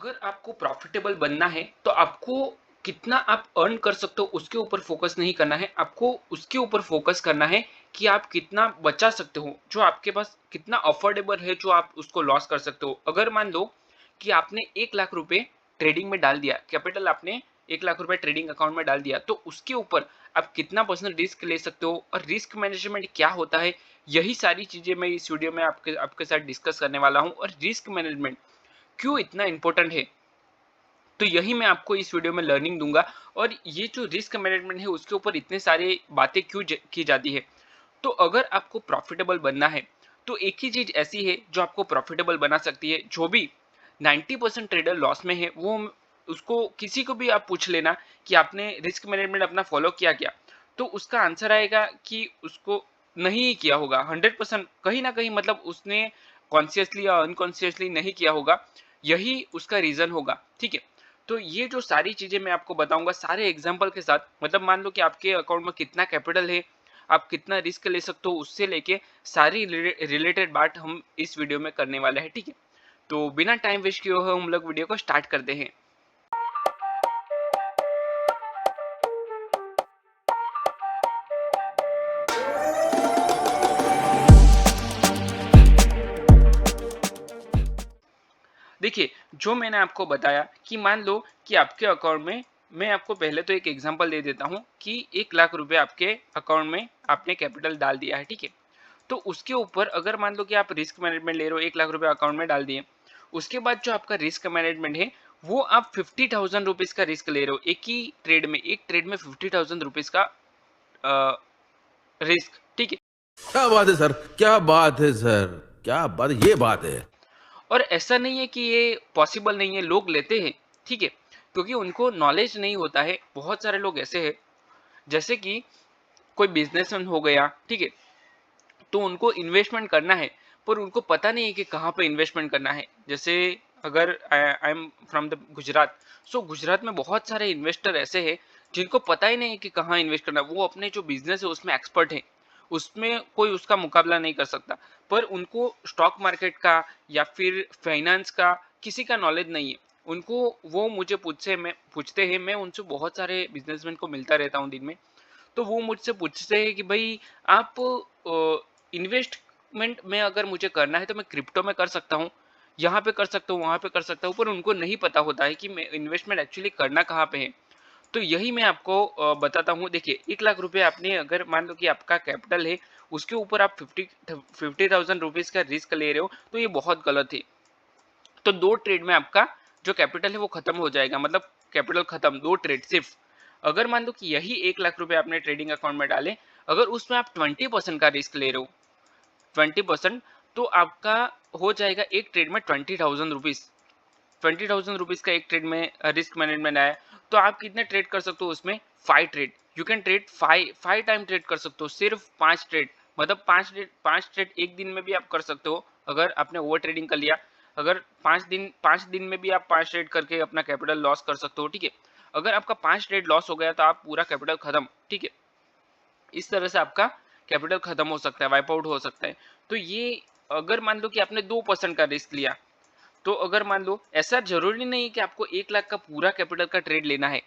अगर आपको प्रॉफिटेबल बनना है तो आपको कितना आप अर्न कर सकते हो उसके ऊपर फोकस नहीं करना है। आपको उसके ऊपर फोकस करना है कि आप कितना बचा सकते हो, जो आपके पास कितना अफोर्डेबल है, जो आप उसको लॉस कर सकते हो। अगर मान लो कि आपने 1 लाख रुपए ट्रेडिंग में डाल दिया, कैपिटल आपने 1 लाख रुपए ट्रेडिंग अकाउंट में डाल दिया, तो उसके ऊपर आप कितना परसेंट रिस्क ले सकते हो और रिस्क मैनेजमेंट क्या होता है, यही सारी चीजें मैं इस वीडियो में आपके आपके साथ डिस्कस करने वाला हूँ। और रिस्क मैनेजमेंट क्यों इतना इंपॉर्टेंट है, तो यही मैं आपको इस वीडियो में लर्निंग दूंगा। और ये जो रिस्क मैनेजमेंट है उसके ऊपर इतने सारे बातें क्यों की जाती है। तो अगर आपको प्रॉफिटेबल बनना है तो एक ही चीज ऐसी है जो आपको प्रॉफिटेबल बना सकती है। जो भी 90% ट्रेडर लॉस में है, वो उसको किसी को भी आप पूछ लेना कि आपने रिस्क मैनेजमेंट अपना फॉलो किया क्या, तो उसका आंसर आएगा कि उसको नहीं किया होगा। 100% कहीं ना कहीं, मतलब उसने कॉन्शियसली या अनकॉन्शियसली नहीं किया होगा, यही उसका रीजन होगा। ठीक है, तो ये जो सारी चीजें मैं आपको बताऊंगा सारे एग्जांपल के साथ, मतलब मान लो कि आपके अकाउंट में कितना कैपिटल है, आप कितना रिस्क ले सकते हो, उससे लेके सारी रिलेटेड बात हम इस वीडियो में करने वाले हैं। ठीक है, तो बिना टाइम वेस्ट किए हुए हम लोग वीडियो को स्टार्ट करते हैं। देखिए, जो मैंने आपको बताया कि मान लो कि आपके अकाउंट में, मैं आपको पहले तो एक एग्जांपल दे देता हूं कि 1 लाख रुपए आपके अकाउंट में आपने कैपिटल डाल दिया है। ठीक है, तो उसके ऊपर अगर मान लो कि आप रिस्क मैनेजमेंट ले रहे हो, 1 लाख रुपए अकाउंट में डाल दिए, उसके बाद जो आपका रिस्क मैनेजमेंट है वो आप 50,000 रुपीज का रिस्क ले रहे हो। एक ही ट्रेड में, एक ट्रेड में 50,000 रुपीज का रिस्क। ठीक है, क्या बात है सर, क्या बात है सर, क्या बात, ये बात है। और ऐसा नहीं है कि ये पॉसिबल नहीं है, लोग लेते हैं। ठीक है, क्योंकि उनको नॉलेज नहीं होता है। बहुत सारे लोग ऐसे हैं, जैसे कि कोई बिजनेसमैन हो गया, ठीक है, तो उनको इन्वेस्टमेंट करना है पर उनको पता नहीं है कि कहाँ पे इन्वेस्टमेंट करना है। जैसे अगर I am from the Gujarat, so Gujarat में बहुत सारे इन्वेस्टर ऐसे हैं जिनको पता ही नहीं है कि कहाँ इन्वेस्ट करना है। वो अपने जो बिजनेस है उसमें एक्सपर्ट है, उसमें कोई उसका मुकाबला नहीं कर सकता, पर उनको स्टॉक मार्केट का या फिर फाइनेंस का किसी का नॉलेज नहीं है उनको। वो मुझे पूछते हैं, मैं उनसे बहुत सारे बिजनेसमैन को मिलता रहता हूँ दिन में, तो वो मुझसे पूछते हैं कि भाई आप इन्वेस्टमेंट में अगर मुझे करना है तो मैं क्रिप्टो में कर सकता हूँ, यहाँ पे कर सकता हूँ, वहां पे कर सकता हूँ, पर उनको नहीं पता होता है कि मैं इन्वेस्टमेंट एक्चुअली करना कहाँ पे है। तो यही मैं आपको बताता हूँ। देखिए, 1 लाख रुपए आपने, अगर मान लो कि आपका कैपिटल है, उसके ऊपर आप 50,000 रुपीज का रिस्क ले रहे हो, तो ये बहुत गलत है। तो 2 ट्रेड में आपका जो कैपिटल है वो खत्म हो जाएगा, मतलब कैपिटल खत्म, 2 ट्रेड सिर्फ। अगर मान लो कि यही 1 लाख रुपए आपने ट्रेडिंग अकाउंट में डाले, अगर उसमें आप 20% का रिस्क ले रहे हो, 20%, तो आपका हो जाएगा एक ट्रेड में 20,000 रुपीज। 20,000 रुपीज का एक ट्रेड में रिस्क मैनेजमेंट आया, तो आप कितने ट्रेड कर सकते हो उसमें? 5 trade. You can trade 5 time trade कर सकते हो, सिर्फ 5 ट्रेड। मतलब 5 ट्रेड एक दिन में भी आप कर सकते हो अगर आपने ओवर ट्रेडिंग कर लिया। अगर 5 दिन में भी आप 5 ट्रेड करके अपना कैपिटल लॉस कर सकते हो। ठीक है, अगर आपका 5 ट्रेड लॉस हो गया तो आप पूरा कैपिटल खत्म। ठीक है, इस तरह से आपका कैपिटल खत्म हो सकता है, वाइप आउट हो सकता है। तो ये, अगर मान लो कि आपने 2% का रिस्क लिया, तो अगर मान लो, ऐसा जरूरी नहीं है कि आपको 1 लाख का पूरा कैपिटल का ट्रेड लेना है।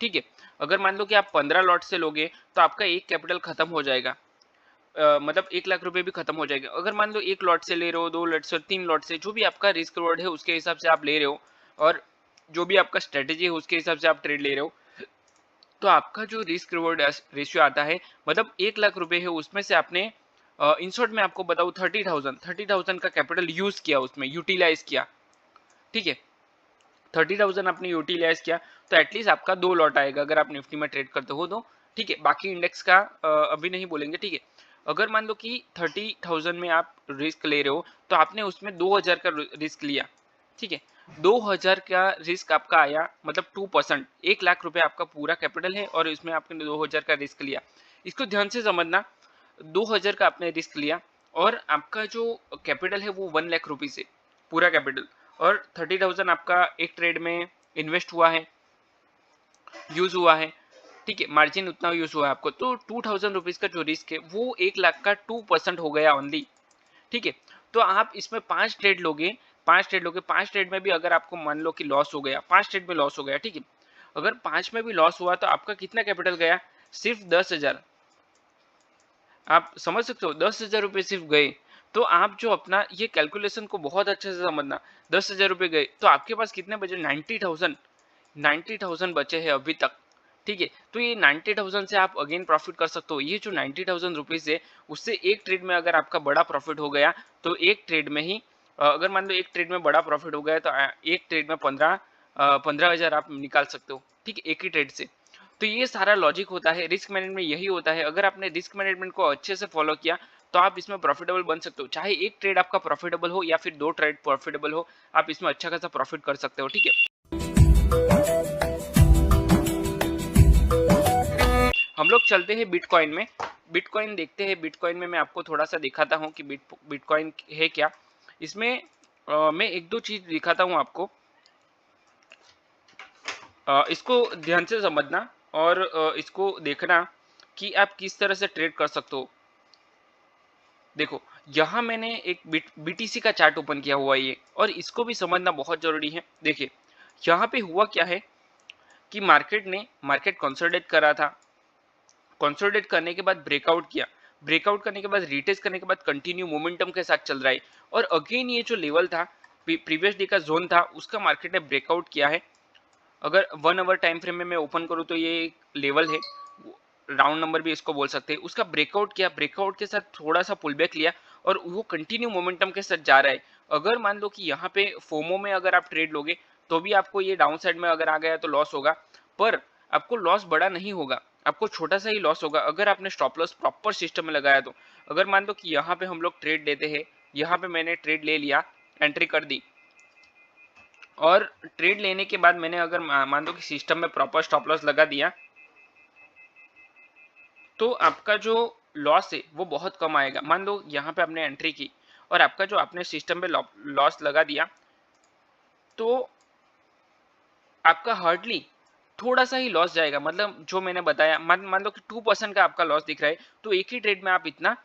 ठीक है, अगर मान लो कि आप 15 लॉट से लोगे तो आपका एक कैपिटल खत्म हो जाएगा, मतलब 1 लाख रुपए भी खत्म हो जाएगा। अगर मान लो 1 लॉट से ले रहे हो, 2 लॉट से, 3 लॉट से, जो भी आपका रिस्क रिवॉर्ड है उसके हिसाब से आप ले रहे हो, और जो भी आपका स्ट्रेटेजी है उसके हिसाब से आप ट्रेड ले रहे हो, तो आपका जो रिस्क रिवॉर्ड रेशियो आता है, मतलब 1 लाख रुपए है उसमें से आपने, इन शॉर्ट में आपको बताऊँ, 30,000 का कैपिटल यूज किया, उसमें यूटिलाइज किया। ठीक है, 30,000 आपने यूटिलाइज किया, तो एटलीस्ट आपका 2 लॉट आएगा अगर आप निफ्टी में ट्रेड करते हो तो। ठीक है, बाकी इंडेक्स का अभी नहीं बोलेंगे। ठीक है, अगर मान लो कि 30,000 में आप रिस्क ले रहे हो, तो आपने उसमें 2,000 का रिस्क लिया। ठीक है, 2,000 का रिस्क आपका आया, मतलब 2%। 1 लाख रुपए आपका पूरा कैपिटल है और इसमें आपने 2,000 का रिस्क लिया। इसको ध्यान से समझना, 2,000 का आपने रिस्क लिया और आपका जो कैपिटल है वो 1 लाख रुपीज है, पूरा कैपिटल। और 30,000 आपका एक ट्रेड में इन्वेस्ट हुआ है, यूज हुआ है। ठीक है, मार्जिन उतना यूज हुआ है आपको, तो 2,000 रुपीज का जो रिस्क है वो 1 लाख का 2% हो गया ओनली। ठीक है, तो आप इसमें 5 ट्रेड लोगे, 5 ट्रेड लोगे, 5 ट्रेड में भी अगर आपको मान लो कि लॉस हो गया, 5 ट्रेड में लॉस हो गया, ठीक है, अगर 5 में भी लॉस हुआ तो आपका कितना कैपिटल गया, सिर्फ 10,000। आप समझ सकते हो, 10,000 रुपये सिर्फ गए। तो आप जो अपना ये कैलकुलेशन को बहुत अच्छे से समझना, 10,000 रुपये गए तो आपके पास कितने बचे, 90,000, 90,000 बचे हैं अभी तक, ठीक है। तो ये 90,000 से आप अगेन प्रॉफिट कर सकते हो। ये जो 90,000 रुपीज है, उससे एक ट्रेड में अगर आपका बड़ा प्रॉफिट हो गया तो एक ट्रेड में ही अगर मान लो एक ट्रेड में बड़ा प्रॉफिट हो गया तो एक ट्रेड में 15,000 आप निकाल सकते हो, ठीक है, एक ही ट्रेड से। तो ये सारा लॉजिक होता है रिस्क मैनेजमेंट, यही होता है। अगर आपने रिस्क मैनेजमेंट को अच्छे से फॉलो किया तो आप इसमें प्रॉफिटेबल बन सकते हो। चाहे एक ट्रेड आपका प्रॉफिटेबल हो या फिर 2 ट्रेड प्रॉफिटेबल हो, आप इसमें अच्छा खासा प्रॉफिट कर सकते हो, ठीक है। हम लोग चलते हैं बिटकॉइन में, बिटकॉइन देखते हैं। बिटकॉइन में मैं आपको थोड़ा सा दिखाता हूँ कि बिटकॉइन है क्या। इसमें मैं एक दो चीज दिखाता हूँ आपको, इसको ध्यान से समझना और इसको देखना कि आप किस तरह से ट्रेड कर सकते हो। देखो, यहाँ मैंने एक बीटीसी का चार्ट ओपन किया हुआ है ये, और इसको भी समझना बहुत जरूरी है। देखिए, यहाँ पे हुआ क्या है कि मार्केट कंसोलिडेट कर रहा था, कंसोलिडेट करने के बाद ब्रेकआउट किया, ब्रेकआउट करने के बाद रिटेस्ट करने के बाद कंटिन्यू मोमेंटम के साथ चल रहा है, और अगेन ये जो लेवल था, प्रीवियस डे का जोन था, उसका मार्केट ने ब्रेकआउट किया है। अगर 1 आवर टाइम फ्रेम में मैं ओपन करूँ तो ये एक लेवल है, राउंड नंबर भी इसको बोल सकते हैं, उसका ब्रेकआउट किया, ब्रेकआउट के साथ थोड़ा सा पुल बैक लिया और वो कंटिन्यू मोमेंटम के साथ जा रहा है। अगर मान लो कि यहाँ पे फोमो में अगर आप ट्रेड लोगे तो भी आपको ये डाउन साइड में अगर आ गया तो लॉस होगा, पर आपको लॉस बड़ा नहीं होगा, आपको छोटा सा ही लॉस होगा अगर आपने स्टॉप लॉस प्रॉपर सिस्टम में लगाया तो। अगर मान लो कि यहाँ पे हम लोग ट्रेड लेते हैं, यहाँ पे मैंने ट्रेड ले लिया, एंट्री कर दी, और ट्रेड लेने के बाद मैंने अगर मान लो कि सिस्टम में प्रॉपर स्टॉप लॉस लगा दिया, तो आपका जो लॉस है वो बहुत कम आएगा। मान लो यहाँ पे आपने एंट्री की और आपका जो आपने सिस्टम पे लॉस लगा दिया, तो आपका हार्डली थोड़ा सा ही लॉस जाएगा। मतलब जो मैंने बताया, मान लो कि 2% का आपका लॉस दिख रहा है, तो एक ही ट्रेड में आप इतना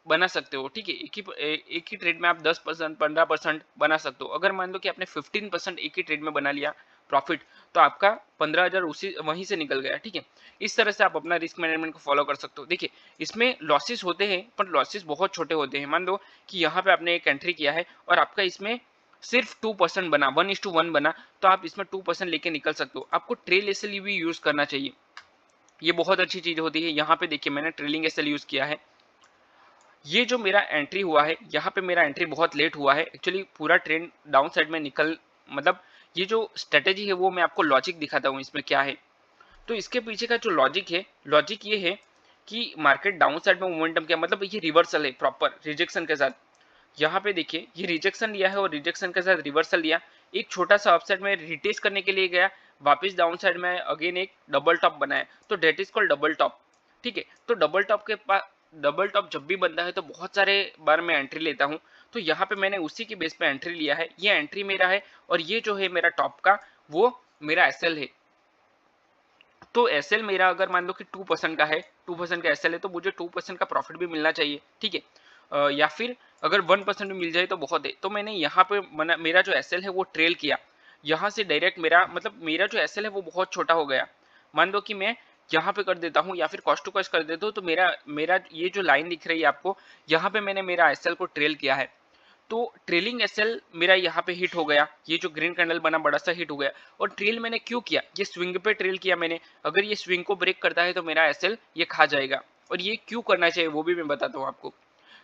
बना सकते हो, ठीक है। एक ही ट्रेड में आप 10% 15% बना सकते हो। अगर मान लो कि आपने 15% एक ही ट्रेड में बना लिया प्रॉफिट, तो आपका 15,000 उसी वहीं से निकल गया, ठीक है। इस तरह से आप अपना रिस्क मैनेजमेंट को फॉलो कर सकते हो। देखिए, इसमें लॉसेस होते हैं पर लॉसेस बहुत छोटे होते हैं। मान लो कि यहाँ पे आपने एक एंट्री किया है और आपका इसमें सिर्फ 2% बना, 1:1 बना, तो आप इसमें 2% लेके निकल सकते हो। आपको ट्रेल एसएल भी यूज करना चाहिए, ये बहुत अच्छी चीज होती है। यहाँ पे देखिए, मैंने ट्रेलिंग एसएल यूज किया है। ये जो मेरा एंट्री हुआ है, यहाँ पे मेरा एंट्री बहुत लेट हुआ है एक्चुअली, पूरा ट्रेंड डाउन साइड में निकल, मतलब ये जो स्ट्रेटेजी है वो मैं आपको लॉजिक दिखाता हूँ इसमें क्या है। तो इसके पीछे का जो लॉजिक है, लॉजिक ये है कि मार्केट डाउन साइड में मोमेंटम क्या, मतलब ये रिवर्सल है प्रॉपर रिजेक्शन के साथ। यहाँ पे देखिए, ये रिजेक्शन लिया है और रिजेक्शन के साथ रिवर्सल लिया, एक छोटा सा अपसाइड में रिटेस्ट करने के लिए गया, वापस डाउन साइड में अगेन एक डबल टॉप बनाया, तो that is called double top, ठीक है। तो डबल टॉप के पास, डबल टॉप जब भी बनता है तो बहुत सारे बार मैं एंट्री लेता हूँ, तो यहाँ पे मैंने उसी की बेस पे एंट्री लिया है, ये एंट्री मेरा है, और ये जो है मेरा टॉप का वो मेरा एसएल है। तो एसएल मेरा अगर मान लो कि 2% का है, 2% का एसएल है, तो मुझे 2% का प्रॉफिट भी मिलना चाहिए, ठीक है। या फिर अगर 1% भी मिल जाए तो बहुत है। तो मैंने यहाँ पे मेरा जो एसएल है वो ट्रेल किया, यहाँ से डायरेक्ट मेरा मतलब मेरा जो एसएल है वो बहुत छोटा हो गया। मान लो कि मैं यहाँ पे कर देता हूँ या फिर कॉस्ट टू कॉस्ट कर देता हूँ, तो मेरा मेरा ये जो लाइन दिख रही है आपको, यहाँ पे मैंने मेरा एसएल को ट्रेल किया है। तो ट्रेलिंग एसएल मेरा यहाँ पे हिट हो गया, ये जो ग्रीन कैंडल बना बड़ा सा हिट हो गया। और ट्रेल मैंने क्यों किया, ये स्विंग पे ट्रेल किया मैंने, अगर ये स्विंग को ब्रेक करता है तो मेरा एसएल ये खा जाएगा। और ये क्यों करना चाहिए वो भी मैं बताता हूँ आपको।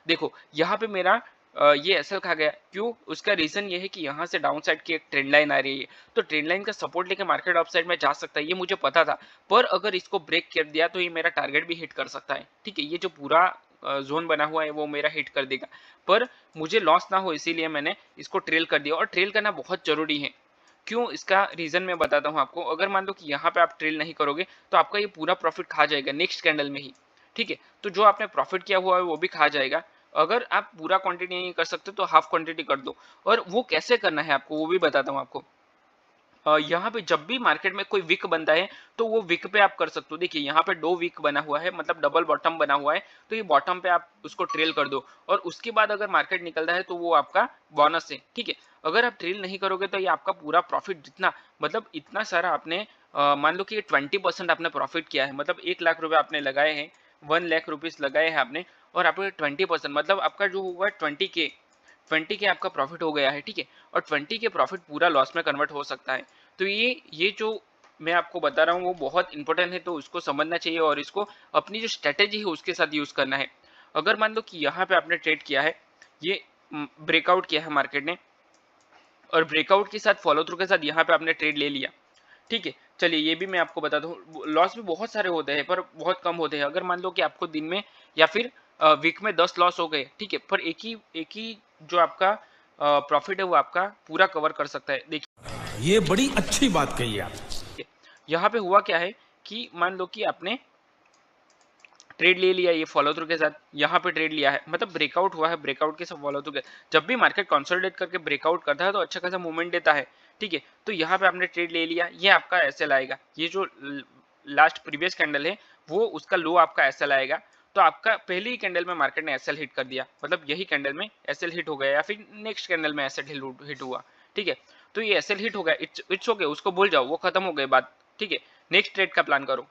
देखो, यहाँ पे मेरा ये एसएल खा गया, क्यों, उसका रीजन ये है कि यहाँ से डाउन साइड की एक ट्रेंड लाइन आ रही है, तो ट्रेंड लाइन का सपोर्ट लेके मार्केट अप साइड में जा सकता है, ये मुझे पता था। पर अगर इसको ब्रेक कर दिया तो ये मेरा टारगेट भी हिट कर सकता है, ठीक है। ये जो पूरा जोन बना हुआ है वो मेरा हिट कर देगा, पर मुझे लॉस ना हो इसीलिए मैंने इसको ट्रेल कर दिया। और ट्रेल करना बहुत जरूरी है, क्यों, इसका रीजन मैं बताता हूँ आपको। अगर मान लो कि यहाँ पे आप ट्रेल नहीं करोगे तो आपका ये पूरा प्रॉफिट खा जाएगा नेक्स्ट कैंडल में ही, ठीक है। तो जो आपने प्रॉफिट किया हुआ है वो भी खा जाएगा। अगर आप पूरा क्वांटिटी नहीं कर सकते तो हाफ क्वांटिटी कर दो। और वो कैसे करना है आपको वो भी बताता हूँ आपको। यहाँ पे जब भी मार्केट में कोई विक बनता है तो वो विक पे आप कर सकते हो। देखिए यहाँ पे 2 विक बना हुआ है, मतलब डबल बॉटम बना हुआ है, तो ये बॉटम पे आप उसको ट्रेल कर दो और उसके बाद अगर मार्केट निकलता है तो वो आपका बोनस है, ठीक है। अगर आप ट्रेल नहीं करोगे तो ये आपका पूरा प्रॉफिट जितना, मतलब इतना सारा आपने मान लो कि 20% आपने प्रॉफिट किया है, मतलब 1 लाख रुपए आपने लगाए हैं, 1 लाख रुपीज लगाए हैं आपने, और आपको 20% मतलब आपका जो हुआ 20 के आपका प्रॉफिट हो गया है, ठीक है। और 20 के प्रॉफिट पूरा लॉस में कन्वर्ट हो सकता है। तो ये जो मैं आपको बता रहा हूँ वो बहुत इंपॉर्टेंट है, तो उसको समझना चाहिए और इसको अपनी जो स्ट्रेटेजी है उसके साथ यूज करना है। अगर मान लो कि यहाँ पे आपने ट्रेड किया है, ये ब्रेकआउट किया है मार्केट ने, और ब्रेकआउट के साथ फॉलो थ्रू के साथ यहाँ पे आपने ट्रेड ले लिया, ठीक है। चलिए ये भी मैं आपको बता दूं, लॉस भी बहुत सारे होते हैं पर बहुत कम होते हैं। अगर मान लो कि आपको दिन में या फिर वीक में 10 लॉस हो गए, ठीक है, पर एक ही जो आपका प्रॉफिट है वो आपका पूरा कवर कर सकता है। देखिए ये बड़ी अच्छी बात कही आप। यहाँ पे हुआ क्या है कि मान लो कि आपने ट्रेड ले लिया, ये फॉलो थ्रू के साथ यहाँ पे ट्रेड लिया है, मतलब ब्रेकआउट हुआ है, ब्रेकआउट के साथ फॉलो थ्रू के, जब भी मार्केट कंसोलिडेट करके ब्रेकआउट करता है तो अच्छा खासा मूवमेंट देता है, ठीक है। तो यहाँ पे आपने ट्रेड ले लिया, ये आपका एसएल आएगा, ये जो लास्ट प्रीवियस कैंडल है वो उसका लो आपका एसएल आएगा। तो आपका पहले ही कैंडल में मार्केट ने एसएल हिट कर दिया, मतलब यही कैंडल में एसएल हिट हो गया या फिर नेक्स्ट कैंडल में एसएल हिट हुआ, ठीक है। तो ये एसएल हिट हो गया, इट्स ओके, उसको भूल जाओ, वो खत्म हो गई बात, ठीक है। नेक्स्ट ट्रेड का प्लान करो।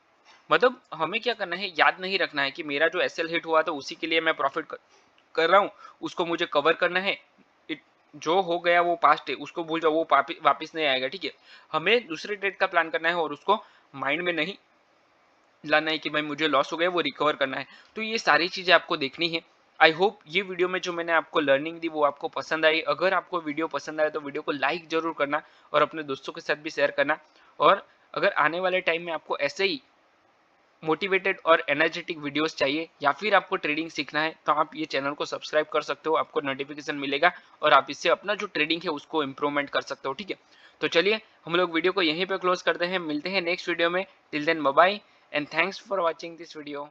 मतलब हमें क्या करना है, याद नहीं रखना है कि मेरा जो एसएल हिट हुआ तो उसी के लिए मैं प्रॉफिट कर रहा हूँ, उसको मुझे कवर करना है। जो हो गया वो पास्ट है, उसको भूल जाओ, वो वापिस नहीं आएगा, ठीक है। हमें दूसरे ट्रेड का प्लान करना है और उसको माइंड में नहीं लाना है कि भाई मुझे लॉस हो गया, वो रिकवर करना है। तो ये सारी चीजें आपको देखनी है। आई होप ये वीडियो में जो मैंने आपको लर्निंग दी वो आपको पसंद आई। अगर आपको वीडियो पसंद आए तो वीडियो को लाइक जरूर करना और अपने दोस्तों के साथ भी शेयर करना। और अगर आने वाले टाइम में आपको ऐसे ही मोटिवेटेड और एनर्जेटिक वीडियोस चाहिए या फिर आपको ट्रेडिंग सीखना है तो आप ये चैनल को सब्सक्राइब कर सकते हो, आपको नोटिफिकेशन मिलेगा और आप इससे अपना जो ट्रेडिंग है उसको इम्प्रूवमेंट कर सकते हो, ठीक है। तो चलिए हम लोग वीडियो को यहीं पे क्लोज करते हैं, मिलते हैं नेक्स्ट वीडियो में। Till then bye bye and thanks for watching this video.